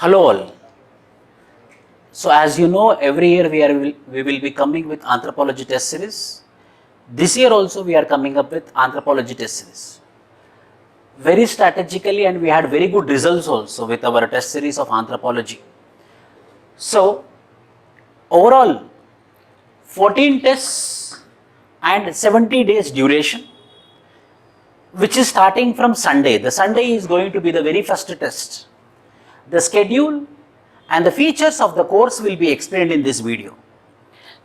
Hello all. So as you know, every year we will be coming with anthropology test series. This year also we are coming up with anthropology test series. Very strategically, and we had very good results also with our test series of anthropology. So overall 14 tests and 70 days duration, which is starting from Sunday. The Sunday is going to be the very first test. The schedule and the features of the course will be explained in this video.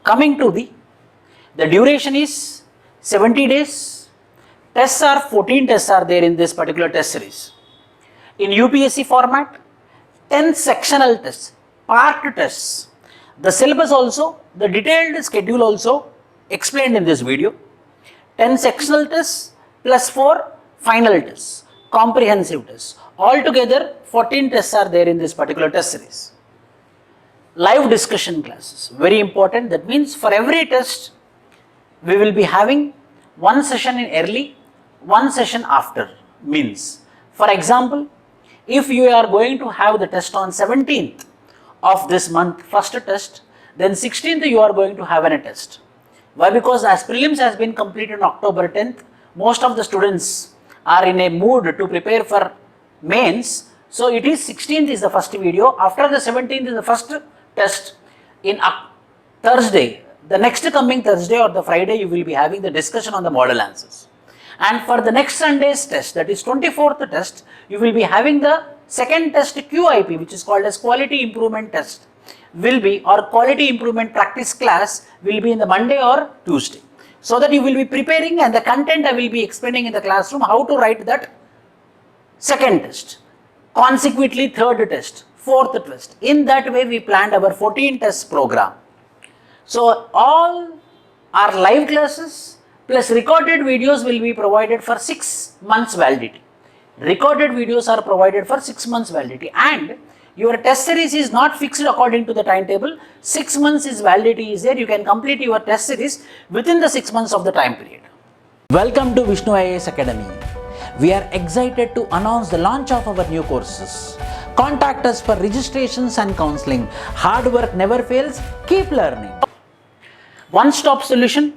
Coming to the duration is 70 days. Tests are 14 tests are there in this particular test series. In UPSC format, 10 sectional tests, part tests. The syllabus also, the detailed schedule also explained in this video. 10 sectional tests plus 4 final tests, comprehensive tests. Altogether 14 tests are there in this particular test series. Live discussion classes, very important. That means for every test, we will be having one session in early, one session after. Means, for example, if you are going to have the test on 17th of this month, first test, then 16th you are going to have a test. Why? Because as prelims has been completed on October 10th, most of the students are in a mood to prepare for mains. So it is 16th is the first video. After the 17th is the first test. In Thursday, the next coming Thursday or the Friday, you will be having the discussion on the model answers. And for the next Sunday's test, that is 24th test, you will be having the second test QIP, which is called as quality improvement test, will be, or quality improvement practice class will be in the Monday or Tuesday. So that you will be preparing, and the content I will be explaining in the classroom how to write that second test, consequently third test, fourth test. In that way we planned our 14 test program. So all our live classes plus recorded videos will be provided for 6 months validity. Recorded videos are provided for 6 months validity, and your test series is not fixed according to the timetable. 6 months is validity is there. You can complete your test series within the 6 months of the time period. Welcome to Vishnu IAS Academy. We are excited to announce the launch of our new courses. Contact us for registrations and counseling. Hard work never fails. Keep learning. One-stop solution.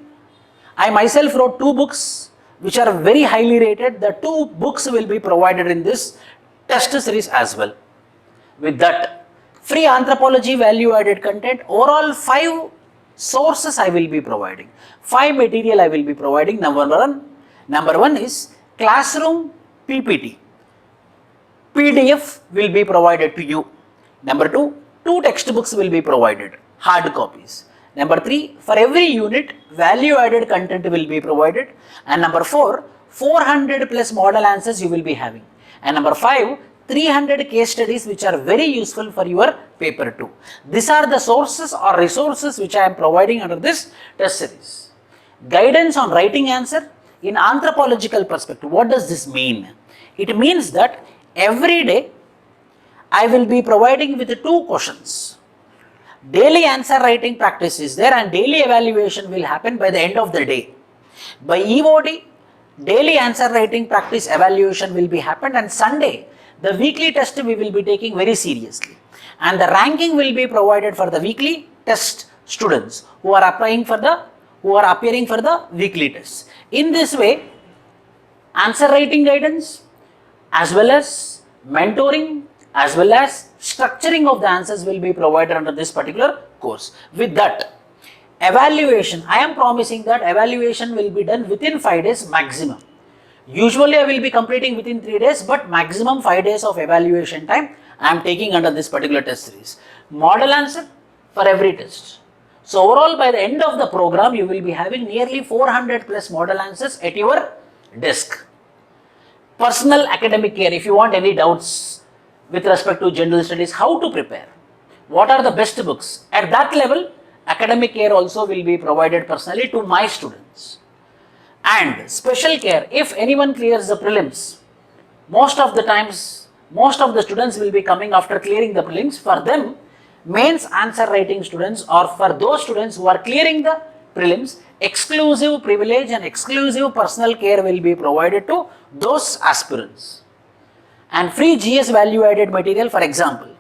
I myself wrote 2 books which are very highly rated. The 2 books will be provided in this test series as well. With that, free anthropology value added content, overall 5 sources I will be providing. 5 material I will be providing. Number one is classroom PPT. PDF will be provided to you. Number 2, 2 textbooks will be provided, hard copies. Number 3, for every unit, value added content will be provided. And number 4, 400 plus model answers you will be having. And number 5, 300 case studies which are very useful for your paper 2. These are the sources or resources which I am providing under this test series. Guidance on writing answer in anthropological perspective. What does this mean? It means that every day I will be providing with 2 questions. Daily answer writing practice is there, and daily evaluation will happen by the end of the day. By EOD, daily answer writing practice evaluation will be happened, and Sunday, the weekly test we will be taking very seriously. And the ranking will be provided for the weekly test students who are appearing for the weekly tests. In this way, answer writing guidance as well as mentoring as well as structuring of the answers will be provided under this particular course. With that, evaluation, I am promising that evaluation will be done within 5 days maximum. Usually I will be completing within 3 days, but maximum 5 days of evaluation time I am taking under this particular test series. Model answer for every test. So overall, by the end of the program, you will be having nearly 400 plus model answers at your desk. Personal academic care, if you want any doubts with respect to general studies, how to prepare, what are the best books, at that level, academic care also will be provided personally to my students. And special care, if anyone clears the prelims, most of the times, most of the students will be coming after clearing the prelims. For them, mains answer writing students, or for those students who are clearing the prelims, exclusive privilege and exclusive personal care will be provided to those aspirants. And free GS value added material, for example,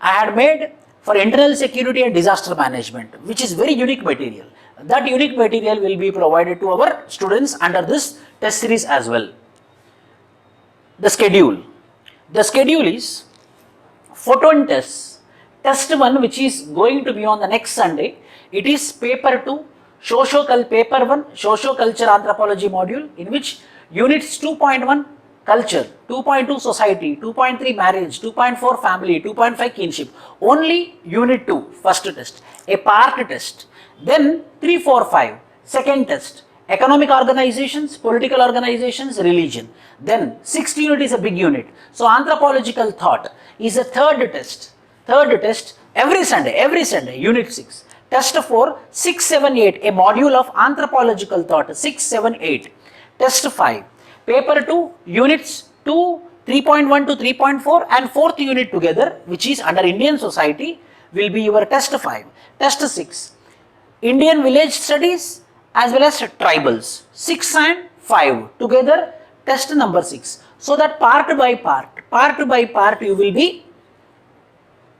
I had made for internal security and disaster management, which is very unique material. That unique material will be provided to our students under this test series as well. The schedule. The schedule is photon tests. Test 1, which is going to be on the next Sunday, it is paper 2, paper 1, socio-culture anthropology module, in which units 2.1 culture, 2.2 society, 2.3 marriage, 2.4 family, 2.5 kinship, only unit 2 first test, a part test, then 3, 4, 5 second test, economic organizations, political organizations, religion, then 6th unit is a big unit. So anthropological thought is a third test every Sunday, unit 6. Test 4, 6, 7, 8, a module of anthropological thought, 6, 7, 8. Test 5, paper 2, units 2, 3.1 to 3.4 and 4th unit together, which is under Indian society, will be your test 5. Test 6, Indian village studies as well as tribals, 6 and 5 together, test number 6. So that part by part you will be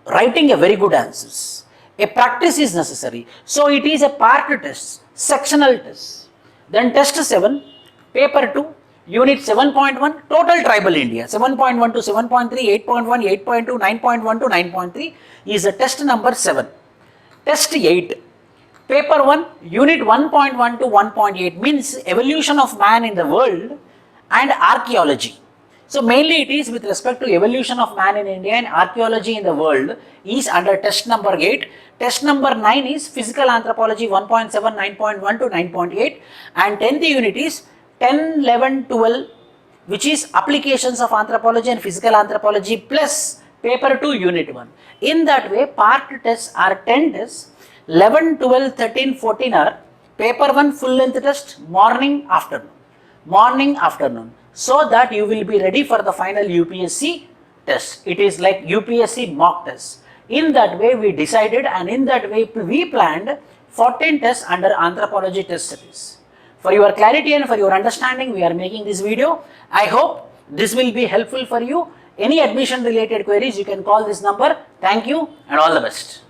writing a very good answers. A practice is necessary. So it is a part test, sectional test. Then test 7, paper 2, unit 7.1, total tribal India, 7.1 to 7.3, 8.1, 8.2, 9.1 to 9.3 is a test number 7. Test 8, paper 1, unit 1.1 to 1.8 means evolution of man in the world and archaeology. So mainly it is with respect to evolution of man in India and archaeology in the world is under test number 8. Test number 9 is physical anthropology 1.7, 9.1 to 9.8 and 10th unit is 10, 11, 12 which is applications of anthropology and physical anthropology plus paper 2 unit 1. In that way part tests are 10 tests, 11, 12, 13, 14 are paper 1 full length test morning, afternoon. So that you will be ready for the final UPSC test. It is like UPSC mock test. In that way we decided and in that way we planned 14 tests under anthropology test series. For your clarity and for your understanding we are making this video. I hope this will be helpful for you. Any admission related queries you can call this number. Thank you and all the best.